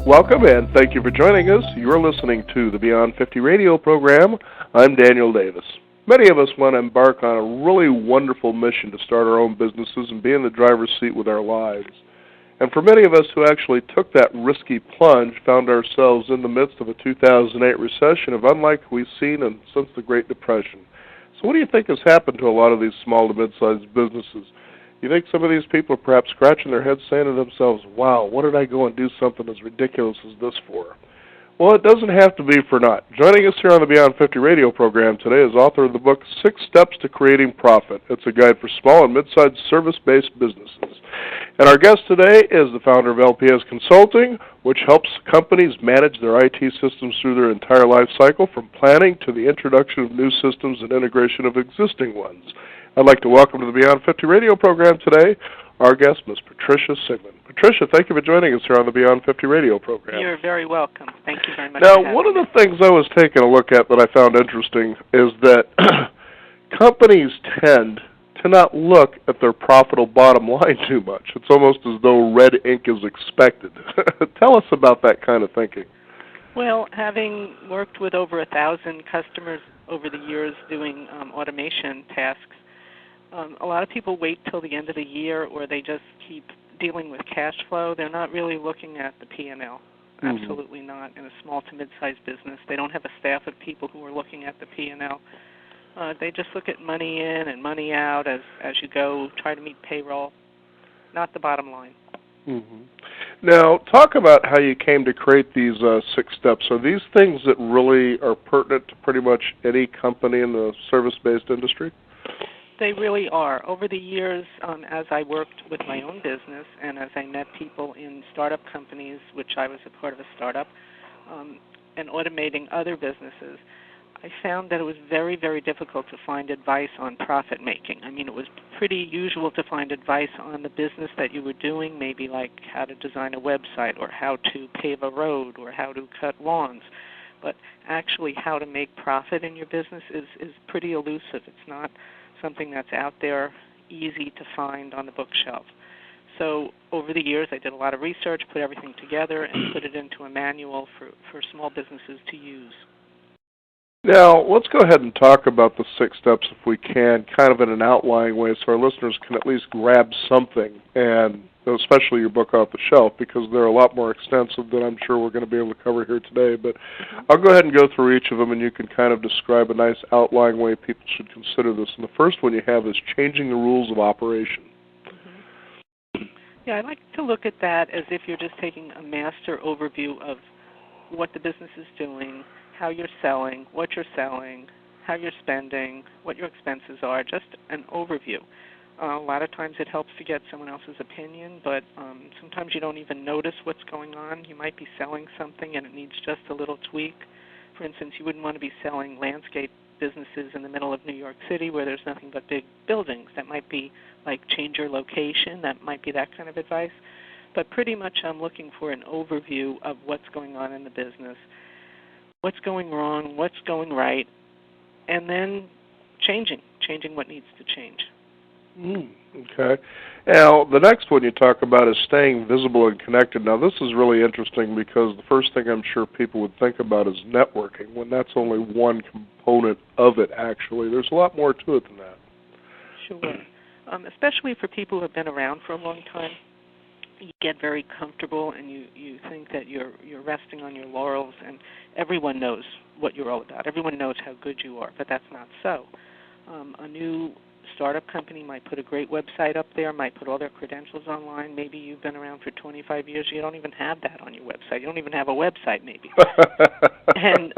Welcome and thank you for joining us. You're listening to the Beyond 50 radio program. I'm Daniel Davis. Many of us want to embark on a really wonderful mission to start our own businesses and be in the driver's seat with our lives. And for many of us who actually took that risky plunge, found ourselves in the midst of a 2008 recession of unlike we've seen since the Great Depression. So what do you think has happened to a lot of these small to mid-sized businesses? You think some of these people are perhaps scratching their heads saying to themselves, wow, what did I go and do something as ridiculous as this for? Well, it doesn't have to be for naught. Joining us here on the Beyond 50 radio program today is author of the book, 6 Steps to Creating Profit. It's a guide for small and mid-sized service-based businesses. And our guest today is the founder of LPS Consulting, which helps companies manage their IT systems through their entire life cycle, from planning to the introduction of new systems and integration of existing ones. I'd like to welcome to the Beyond 50 radio program today our guest, Ms. Patricia Sigmund. Patricia, thank you for joining us here on the Beyond 50 radio program. You're very welcome. Thank you very much. Now, one of the things I was taking a look at that I found interesting is that companies tend to not look at their profitable bottom line too much. It's almost as though red ink is expected. Tell us about that kind of thinking. Well, having worked with over 1,000 customers over the years doing automation tasks, a lot of people wait till the end of the year, or they just keep dealing with cash flow. They're not really looking at the P&L. Mm-hmm. Absolutely not. In a small to mid-sized business, they don't have a staff of people who are looking at the P&L. They just look at money in and money out as you go, try to meet payroll, not the bottom line. Mm-hmm. Now, talk about how you came to create these 6 steps. Are these things that really are pertinent to pretty much any company in the service-based industry? They really are. Over the years, as I worked with my own business and as I met people in startup companies, which I was a part of a startup, and automating other businesses, I found that it was very, very difficult to find advice on profit making. I mean, it was pretty usual to find advice on the business that you were doing, maybe like how to design a website or how to pave a road or how to cut lawns. But actually how to make profit in your business is pretty elusive. It's not something that's out there easy to find on the bookshelf. So over the years, I did a lot of research, put everything together, and put it into a manual for small businesses to use. Now, let's go ahead and talk about the 6 steps, if we can, kind of in an outlying way, so our listeners can at least grab something, and especially your book off the shelf, because they're a lot more extensive than I'm sure we're going to be able to cover here today. But I'll go ahead and go through each of them, and you can kind of describe a nice outlying way people should consider this. And the first one you have is changing the rules of operation. Mm-hmm. Yeah, I like to look at that as if you're just taking a master overview of what the business is doing, how you're selling, what you're selling, how you're spending, what your expenses are, just an overview. A lot of times it helps to get someone else's opinion, but sometimes you don't even notice what's going on. You might be selling something and it needs just a little tweak. For instance, you wouldn't want to be selling landscape businesses in the middle of New York City where there's nothing but big buildings. That might be like change your location. That might be that kind of advice. But pretty much I'm looking for an overview of what's going on in the business, what's going wrong, what's going right, and then changing what needs to change. Okay. Now, the next one you talk about is staying visible and connected. Now, this is really interesting because the first thing I'm sure people would think about is networking, when that's only one component of it, actually. There's a lot more to it than that. Sure. Especially for people who have been around for a long time. You get very comfortable and you think that you're resting on your laurels, and everyone knows what you're all about. Everyone knows how good you are, but that's not so. A new startup company might put a great website up there, might put all their credentials online. Maybe you've been around for 25 years. You don't even have that on your website. You don't even have a website, maybe. And,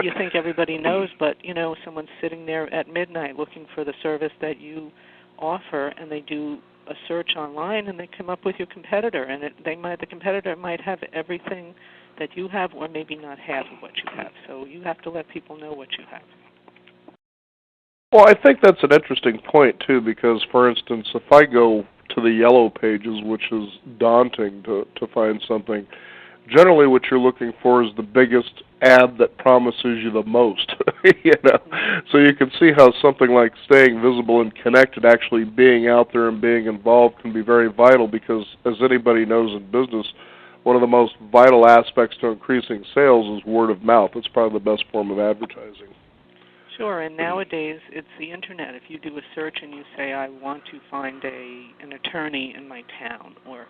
you think everybody knows, but, someone's sitting there at midnight looking for the service that you offer, and they do a search online, and they come up with your competitor, and the competitor might have everything that you have, or maybe not half of what you have. So you have to let people know what you have. Well, I think that's an interesting point, too, because, for instance, if I go to the yellow pages, which is daunting to find something, generally what you're looking for is the biggest ad that promises you the most, So you can see how something like staying visible and connected, actually being out there and being involved, can be very vital because, as anybody knows in business, one of the most vital aspects to increasing sales is word of mouth. It's probably the best form of advertising. Sure, and nowadays it's the internet. If you do a search and you say, I want to find an attorney in my town, or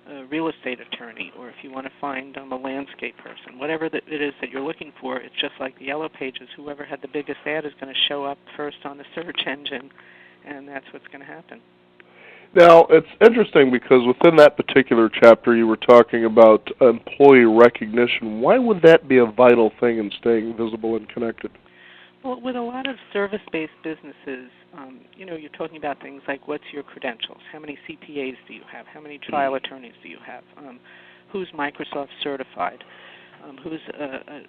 a real estate attorney, or if you want to find a landscape person, whatever it is that you're looking for, it's just like the Yellow Pages. Whoever had the biggest ad is going to show up first on the search engine, and that's what's going to happen. Now, it's interesting because within that particular chapter you were talking about employee recognition. Why would that be a vital thing in staying visible and connected? Well, with a lot of service-based businesses, you're talking about things like what's your credentials, how many CPAs do you have, how many trial attorneys do you have, who's Microsoft certified,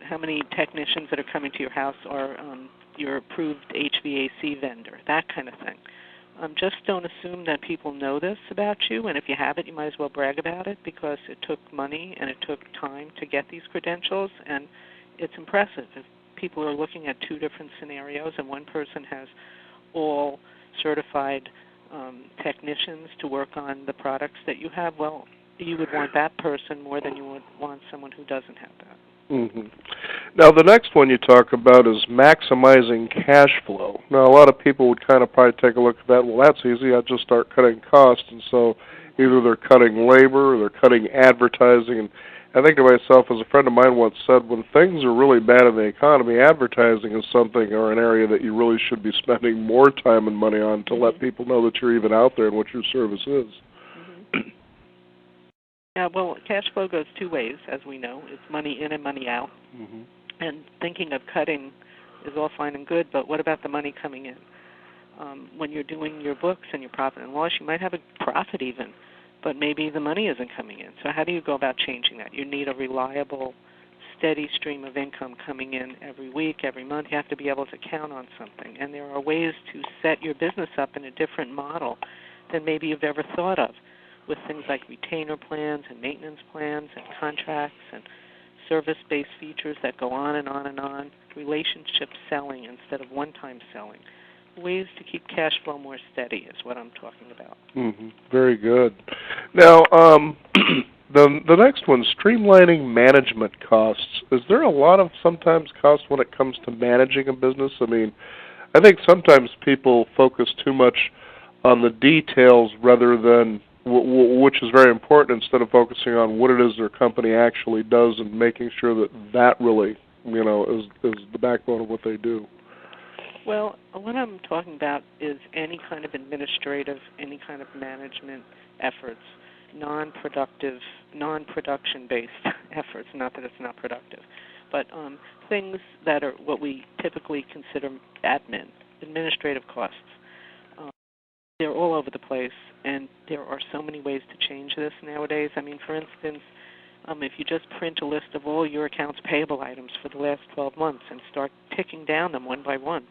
how many technicians that are coming to your house are your approved HVAC vendor, that kind of thing. Just don't assume that people know this about you, and if you have it, you might as well brag about it because it took money and it took time to get these credentials, and it's impressive. If people are looking at two different scenarios and one person has all certified technicians to work on the products that you have, well, you would want that person more than you would want someone who doesn't have that. Mm-hmm. Now, the next one you talk about is maximizing cash flow. Now, a lot of people would kind of probably take a look at that. Well, that's easy. I'll just start cutting costs. And so either they're cutting labor or they're cutting advertising. And I think to myself, as a friend of mine once said, when things are really bad in the economy, advertising is something or an area that you really should be spending more time and money on to let people know that you're even out there and what your service is. Yeah, well, cash flow goes two ways, as we know. It's money in and money out. And thinking of cutting is all fine and good, but what about the money coming in? When you're doing your books and your profit and loss, you might have a profit even, but maybe the money isn't coming in. So how do you go about changing that? You need a reliable, steady stream of income coming in every week, every month. You have to be able to count on something. And there are ways to set your business up in a different model than maybe you've ever thought of, with things like retainer plans and maintenance plans and contracts and service-based features that go on and on and on, relationship selling instead of one-time selling. Ways to keep cash flow more steady is what I'm talking about. Very good. Now, the next one, streamlining management costs. Is there a lot of sometimes cost when it comes to managing a business? I mean, I think sometimes people focus too much on the details rather than which is very important, instead of focusing on what it is their company actually does and making sure that that really, is the backbone of what they do. Well, what I'm talking about is any kind of administrative, any kind of management efforts, non-production-based efforts, not that it's not productive, but things that are what we typically consider administrative costs. They're all over the place, and there are so many ways to change this nowadays. I mean, for instance, if you just print a list of all your accounts payable items for the last 12 months and start ticking down them one by one,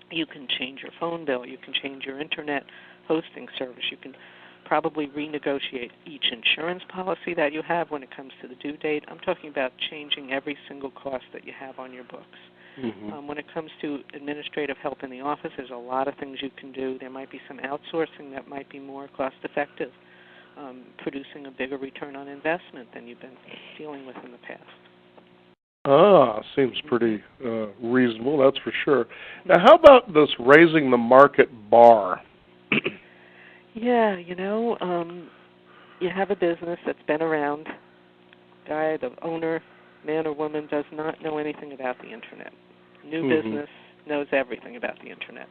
you can change your phone bill, you can change your internet hosting service, you can probably renegotiate each insurance policy that you have when it comes to the due date. I'm talking about changing every single cost that you have on your books. When it comes to administrative help in the office, there's a lot of things you can do. There might be some outsourcing that might be more cost-effective, producing a bigger return on investment than you've been dealing with in the past. Seems pretty reasonable, that's for sure. Now, how about this raising the market bar? Yeah, you have a business that's been around. Guy, the owner, man or woman, does not know anything about the Internet. New business knows everything about the Internet.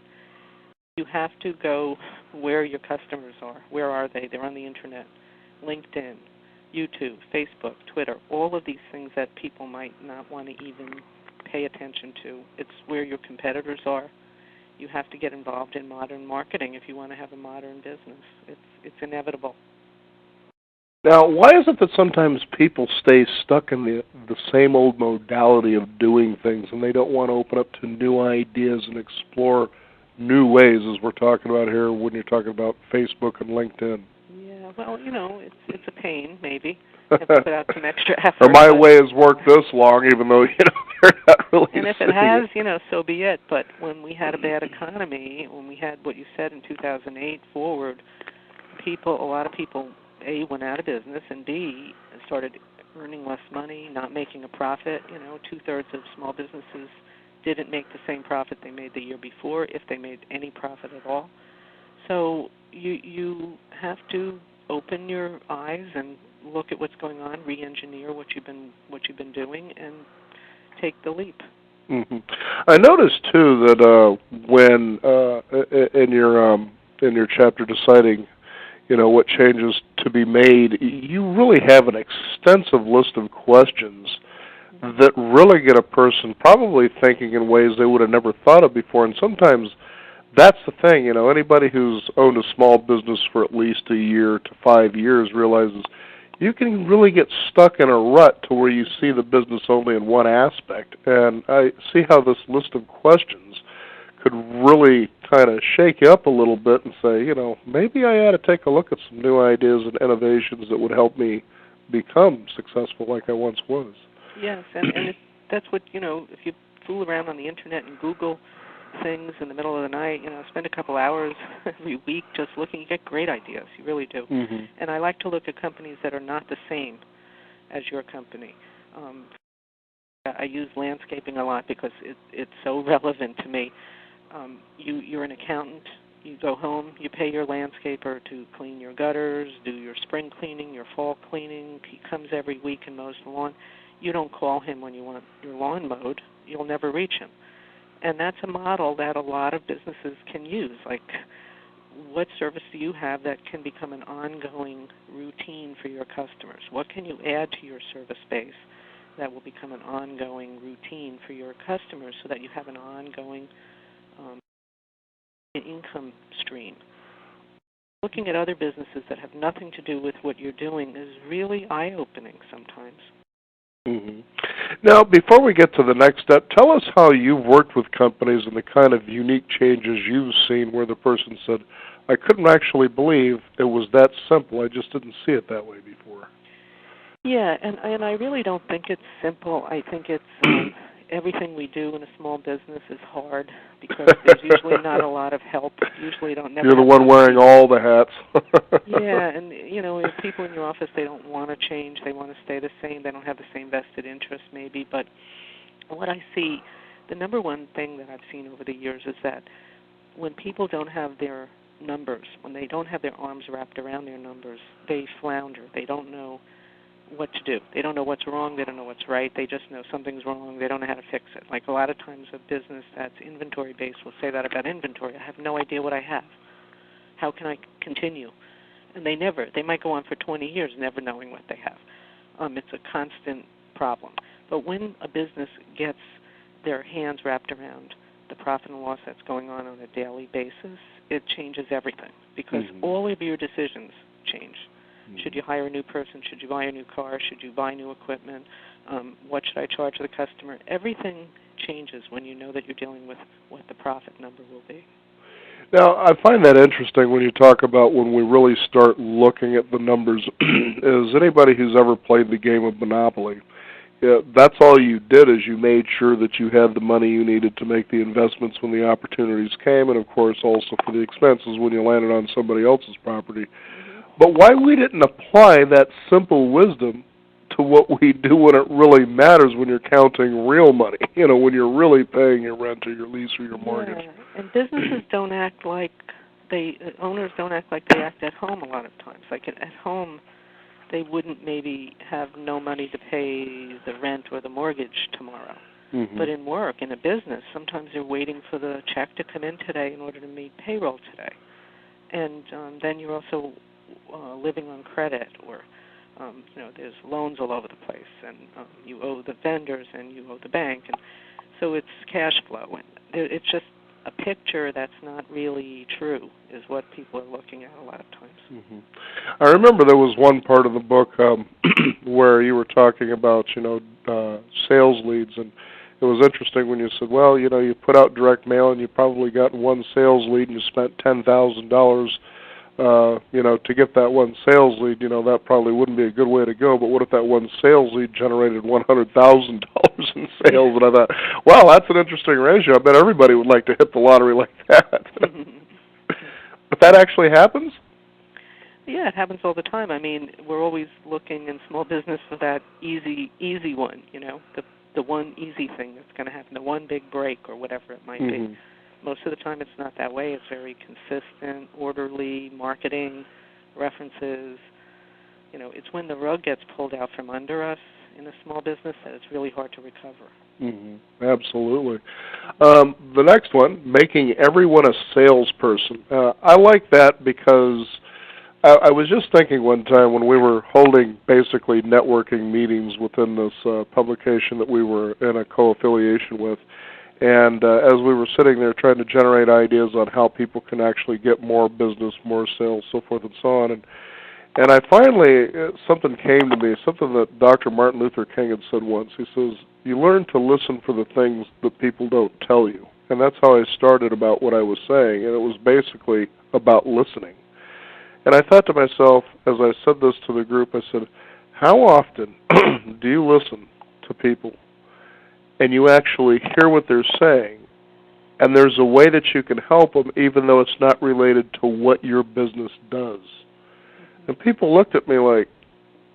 You have to go where your customers are. Where are they? They're on the Internet. LinkedIn, YouTube, Facebook, Twitter, all of these things that people might not want to even pay attention to. It's where your competitors are. You have to get involved in modern marketing if you want to have a modern business. It's inevitable. Now, why is it that sometimes people stay stuck in the same old modality of doing things and they don't want to open up to new ideas and explore new ways, as we're talking about here when you're talking about Facebook and LinkedIn? Yeah, well, it's a pain, maybe. You have to put out some extra effort. Or my way has worked this long, even though, they're not really. And if it has, so be it. But when we had a bad economy, when we had what you said in 2008 forward, a lot of people, A, went out of business, and B, started earning less money, not making a profit. 2/3 of small businesses didn't make the same profit they made the year before, if they made any profit at all. So you have to open your eyes and look at what's going on, re-engineer what you've been doing, and take the leap. Mm-hmm. I noticed too that when in your chapter deciding, what changes to be made, you really have an extensive list of questions that really get a person probably thinking in ways they would have never thought of before. And sometimes that's the thing, anybody who's owned a small business for at least a year to 5 years realizes you can really get stuck in a rut to where you see the business only in one aspect. And I see how this list of questions could really kind of shake you up a little bit and say, maybe I ought to take a look at some new ideas and innovations that would help me become successful like I once was. Yes, and that's what, if you fool around on the Internet and Google things in the middle of the night, spend a couple hours every week just looking, you get great ideas. You really do. Mm-hmm. And I like to look at companies that are not the same as your company. I use landscaping a lot because it's so relevant to me. You're an accountant. You go home, you pay your landscaper to clean your gutters, do your spring cleaning, your fall cleaning. He comes every week and mows the lawn. You don't call him when you want your lawn mowed. You'll never reach him. And that's a model that a lot of businesses can use. Like, what service do you have that can become an ongoing routine for your customers? What can you add to your service base that will become an ongoing routine for your customers so that you have an ongoing income stream? Looking at other businesses that have nothing to do with what you're doing is really eye-opening sometimes. Mm-hmm. Now, before we get to the next step, tell us how you've worked with companies and the kind of unique changes you've seen where the person said, I couldn't actually believe it was that simple. I just didn't see it that way before. Yeah, and I really don't think it's simple. I think it's everything we do in a small business is hard because there's usually not a lot of help. Usually don't never. You're the one wearing all the hats. Yeah, and people in your office, they don't want to change. They want to stay the same. They don't have the same vested interest maybe. But what I see, the number one thing that I've seen over the years is that when people don't have their numbers, when they don't have their arms wrapped around their numbers, they flounder. They don't know what to do. They don't know what's wrong. They don't know what's right. They just know something's wrong. They don't know how to fix it. Like a lot of times a business that's inventory-based will say that about inventory. I have no idea what I have. How can I continue? And they might go on for 20 years never knowing what they have. It's a constant problem. But when a business gets their hands wrapped around the profit and loss that's going on a daily basis, it changes everything because all of your decisions change. Should you hire a new person? Should you buy a new car? Should you buy new equipment? What should I charge the customer? Everything changes when you know that you're dealing with what the profit number will be. Now, I find that interesting when you talk about when we really start looking at the numbers. Is anybody who's ever played the game of Monopoly, that's all you did is you made sure that you had the money you needed to make the investments when the opportunities came, and, of course, also for the expenses when you landed on somebody else's property. But why we didn't apply that simple wisdom to what we do when it really matters when you're counting real money, when you're really paying your rent or your lease or your mortgage. Yeah, and businesses don't act like owners don't act like they act at home a lot of times. Like at home, they wouldn't maybe have no money to pay the rent or the mortgage tomorrow. Mm-hmm. But in work, in a business, sometimes they're waiting for the check to come in today in order to meet payroll today. And then you're also living on credit, or there's loans all over the place, and you owe the vendors and you owe the bank, and so it's cash flow. And it's just a picture that's not really true, is what people are looking at a lot of times. Mm-hmm. I remember there was one part of the book where you were talking about sales leads, and it was interesting when you said, well, you put out direct mail and you probably got one sales lead and you spent $10,000. To get that one sales lead, that probably wouldn't be a good way to go. But what if that one sales lead generated $100,000 in sales? And I thought, wow, that's an interesting ratio. I bet everybody would like to hit the lottery like that. But that actually happens? Yeah, it happens all the time. I mean, we're always looking in small business for that easy one, the one easy thing that's going to happen, the one big break or whatever it might be. Most of the time it's not that way. It's very consistent, orderly marketing, references. It's when the rug gets pulled out from under us in a small business that it's really hard to recover. Absolutely. The next one, making everyone a salesperson. I like that because I was just thinking one time when we were holding basically networking meetings within this publication that we were in a co-affiliation with, and as we were sitting there trying to generate ideas on how people can actually get more business, more sales, so forth and so on, and I finally, something came to me, something that Dr. Martin Luther King had said once. He says, you learn to listen for the things that people don't tell you. And that's how I started about what I was saying, and it was basically about listening. And I thought to myself, as I said this to the group, I said, how often do you listen to people and you actually hear what they're saying, and there's a way that you can help them even though it's not related to what your business does? And people looked at me like,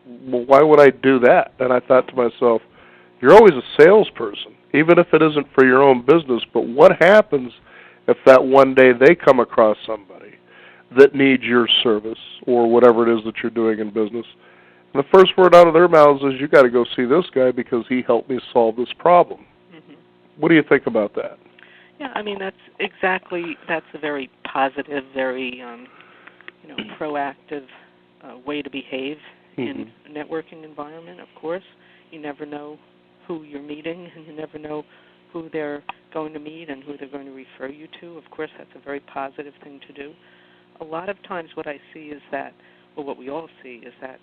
well, why would I do that? And I thought to myself, you're always a salesperson, even if it isn't for your own business. But what happens if that one day they come across somebody that needs your service or whatever it is that you're doing in business? And the first word out of their mouths is, you got to go see this guy because he helped me solve this problem. What do you think about that? Yeah, I mean, that's a very positive, very proactive way to behave in a networking environment. Of course, you never know who you're meeting, and you never know who they're going to meet and who they're going to refer you to. Of course, that's a very positive thing to do. A lot of times what I see is that, or what we all see, is that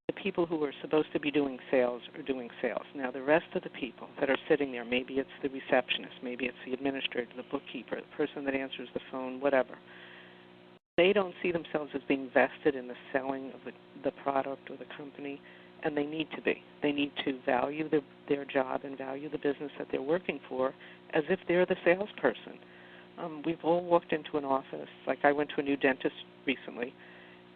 the people who are supposed to be doing sales are doing sales. Now, the rest of the people that are sitting there, maybe it's the receptionist, maybe it's the administrator, the bookkeeper, the person that answers the phone, whatever, they don't see themselves as being vested in the selling of the product or the company, and they need to be. They need to value their job and value the business that they're working for as if they're the salesperson. We've all walked into an office. Like, I went to a new dentist recently.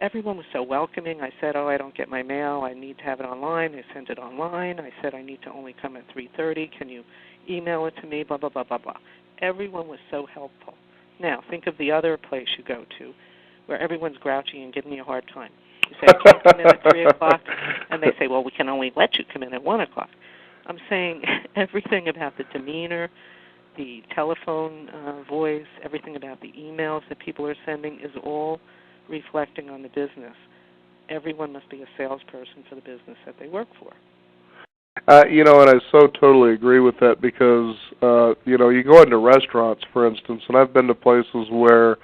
Everyone was so welcoming. I said, I don't get my mail. I need to have it online. They sent it online. I said, I need to only come at 3:30. Can you email it to me? Blah, blah, blah, blah, blah. Everyone was so helpful. Now, think of the other place you go to where everyone's grouchy and giving you a hard time. You say, I can't come in at 3 o'clock, and they say, well, we can only let you come in at 1 o'clock. I'm saying everything about the demeanor, the telephone voice, everything about the emails that people are sending is all reflecting on the business. Everyone must be a salesperson for the business that they work for. And I so totally agree with that because, you go into restaurants, for instance, and I've been to places where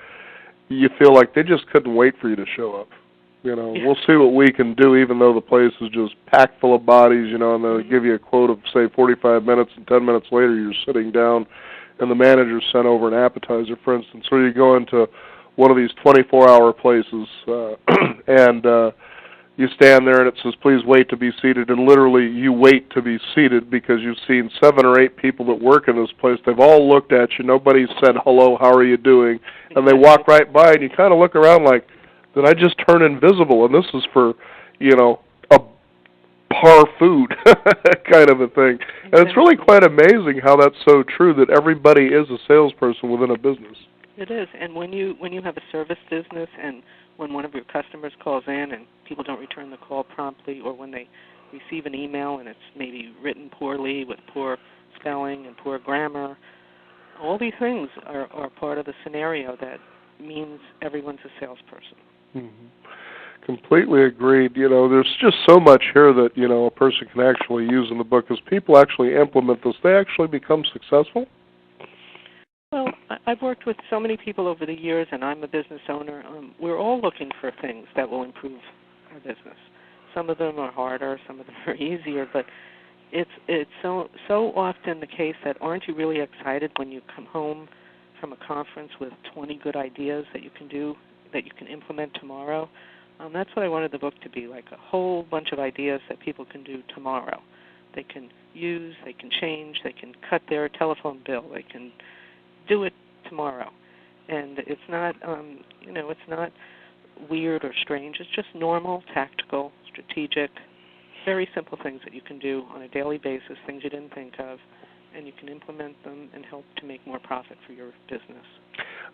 you feel like they just couldn't wait for you to show up. We'll see what we can do, even though the place is just packed full of bodies, and they'll give you a quote of, say, 45 minutes, and 10 minutes later you're sitting down, and the manager sent over an appetizer, for instance. Or you go into one of these 24-hour places, and you stand there and it says, please wait to be seated, and literally you wait to be seated because you've seen 7 or 8 people that work in this place. They've all looked at you. Nobody said, hello, how are you doing? And they walk right by, and you kind of look around like, did I just turn invisible? And this is for, a par food kind of a thing. And it's really quite amazing how that's so true, that everybody is a salesperson within a business. It is, and when you have a service business, and when one of your customers calls in and people don't return the call promptly, or when they receive an email and it's maybe written poorly with poor spelling and poor grammar, all these things are part of the scenario that means everyone's a salesperson. Completely agreed. There's just so much here that, a person can actually use in the book. As people actually implement this, they actually become successful. Well, I've worked with so many people over the years, and I'm a business owner. We're all looking for things that will improve our business. Some of them are harder, some of them are easier, but it's so often the case that aren't you really excited when you come home from a conference with 20 good ideas that you can do, that you can implement tomorrow? That's what I wanted the book to be, like a whole bunch of ideas that people can do tomorrow. They can use, they can change, they can cut their telephone bill, they can do it tomorrow. And it's not, it's not weird or strange. It's just normal, tactical, strategic, very simple things that you can do on a daily basis, things you didn't think of, and you can implement them and help to make more profit for your business.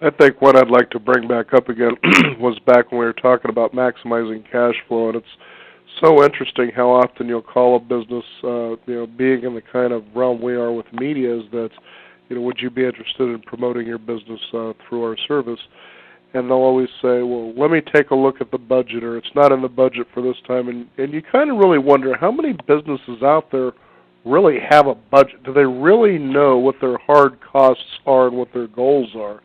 I think what I'd like to bring back up again was back when we were talking about maximizing cash flow, and it's so interesting how often you'll call a business, being in the kind of realm we are with media, is that, would you be interested in promoting your business through our service? And they'll always say, well, let me take a look at the budget, or it's not in the budget for this time. And you kind of really wonder how many businesses out there really have a budget. Do they really know what their hard costs are and what their goals are?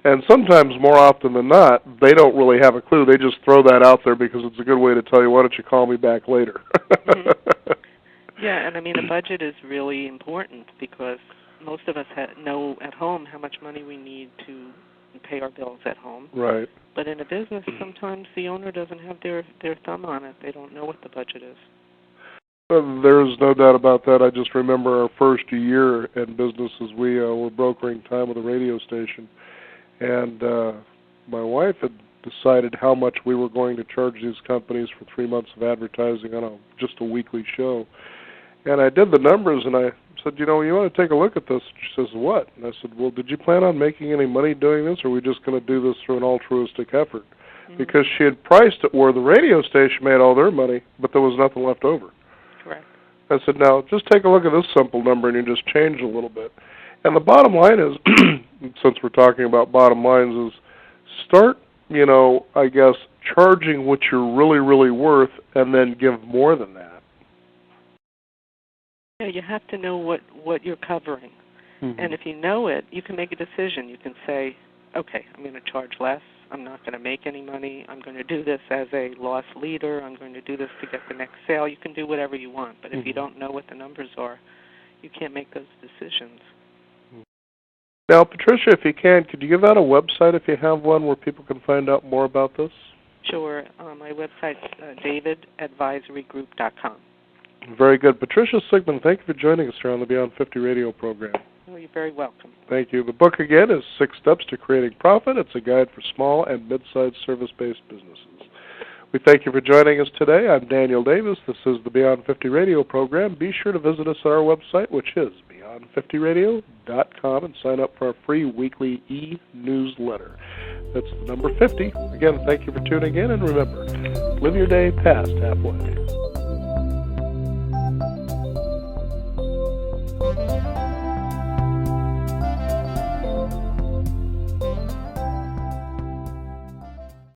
And sometimes, more often than not, they don't really have a clue. They just throw that out there because it's a good way to tell you, why don't you call me back later? Yeah, and I mean, a budget is really important because most of us know at home how much money we need to pay our bills at home. Right. But in a business, sometimes the owner doesn't have their thumb on it. They don't know what the budget is. There's no doubt about that. I just remember our first year in business as we were brokering time with a radio station, and my wife had decided how much we were going to charge these companies for 3 months of advertising on just a weekly show. And I did the numbers, and I said, you want to take a look at this? She says, what? And I said, well, did you plan on making any money doing this, or are we just going to do this through an altruistic effort? Mm-hmm. Because she had priced it where the radio station made all their money, but there was nothing left over. Correct. I said, now, just take a look at this simple number, and you just change a little bit. And the bottom line is, since we're talking about bottom lines, is start, I guess, charging what you're really, really worth, and then give more than that. Yeah, you have to know what you're covering. Mm-hmm. And if you know it, you can make a decision. You can say, okay, I'm going to charge less. I'm not going to make any money. I'm going to do this as a loss leader. I'm going to do this to get the next sale. You can do whatever you want. But if you don't know what the numbers are, you can't make those decisions. Now, Patricia, if you can, could you give out a website if you have one where people can find out more about this? Sure. My website's davidadvisorygroup.com. Very good. Patricia Sigmund, thank you for joining us here on the Beyond 50 radio program. Oh, you're very welcome. Thank you. The book, again, is 6 Steps to Creating Profit. It's a guide for small and mid-sized service-based businesses. We thank you for joining us today. I'm Daniel Davis. This is the Beyond 50 radio program. Be sure to visit us at our website, which is beyond50radio.com, and sign up for our free weekly e-newsletter. That's the number 50. Again, thank you for tuning in, and remember, live your day past halfway.